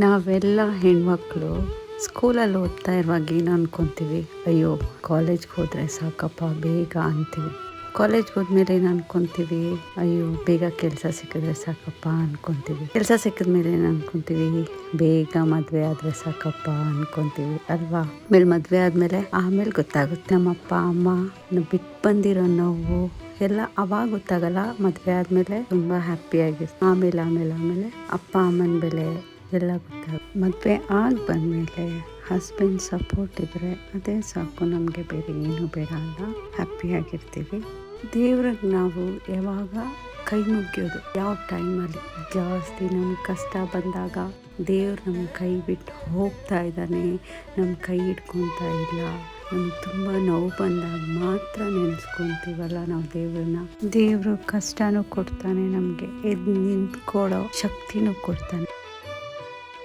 ನಾವೆಲ್ಲ ಹೆಣ್ಮಕ್ಳು ಸ್ಕೂಲಲ್ಲಿ ಓದ್ತಾ ಇರುವಾಗ ಏನು ಅನ್ಕೊತೀವಿ, ಅಯ್ಯೋ ಕಾಲೇಜ್ಗೆ ಹೋದರೆ ಸಾಕಪ್ಪ ಬೇಗ ಅಂತೀವಿ. ಕಾಲೇಜ್ಗೆ ಹೋದ್ಮೇಲೆ ಏನು ಅನ್ಕೊತೀವಿ, ಅಯ್ಯೋ ಬೇಗ ಕೆಲಸ ಸಿಕ್ಕಿದ್ರೆ ಸಾಕಪ್ಪ ಅನ್ಕೊತೀವಿ. ಕೆಲಸ ಸಿಕ್ಕಿದ್ಮೇಲೆ ಏನು ಅನ್ಕೊತೀವಿ, ಬೇಗ ಮದುವೆ ಆದರೆ ಸಾಕಪ್ಪ ಅನ್ಕೊತೀವಿ ಅಲ್ವಾ. ಆಮೇಲೆ ಮದುವೆ ಆಮೇಲೆ ಗೊತ್ತಾಗುತ್ತೆ ನಮ್ಮಪ್ಪ ಅಮ್ಮ ಬಿಟ್ಟು ಬಂದಿರೋ ನೋವು ಎಲ್ಲ ಅವಾಗ ಗೊತ್ತಾಗಲ್ಲ. ಮದುವೆ ಆದಮೇಲೆ ತುಂಬ ಹ್ಯಾಪಿಯಾಗಿರ್ತೀವಿ. ಆಮೇಲೆ ಅಪ್ಪ ಅಮ್ಮನ ಬೆಲೆ ಎಲ್ಲ ಗೊತ್ತಾಗುತ್ತೆ. ಮದುವೆ ಆಗಿ ಬಂದಮೇಲೆ ಹಸ್ಬೆಂಡ್ ಸಪೋರ್ಟ್ ಇದ್ದರೆ ಅದೇ ಸಾಕು, ನಮಗೆ ಬೇರೆ ಏನು ಬೇಡ ಅಂತ ಹ್ಯಾಪಿಯಾಗಿರ್ತೀವಿ. ದೇವ್ರಿಗೆ ನಾವು ಯಾವಾಗ ಕೈ ಮುಗಿಯೋದು, ಯಾವ ಟೈಮಲ್ಲಿ ಜಾಸ್ತಿ ನಮ್ಗೆ ಕಷ್ಟ ಬಂದಾಗ ದೇವ್ರು ನಮ್ಮ ಕೈ ಬಿಟ್ಟು ಹೋಗ್ತಾ ಇದ್ದಾನೆ, ನಮ್ಮ ಕೈ ಹಿಡ್ಕೊತಾ ಇಲ್ಲ, ನಮ್ಗೆ ತುಂಬ ನೋವು ಬಂದಾಗ ಮಾತ್ರ ನೆನೆಸ್ಕೊತೀವಲ್ಲ ನಾವು ದೇವ್ರನ್ನ. ದೇವರು ಕಷ್ಟನೂ ಕೊಡ್ತಾನೆ, ನಮಗೆ ಎದ್ದು ನಿಂತ್ಕೊಳ್ಳೋ ಶಕ್ತಿನೂ ಕೊಡ್ತಾನೆ.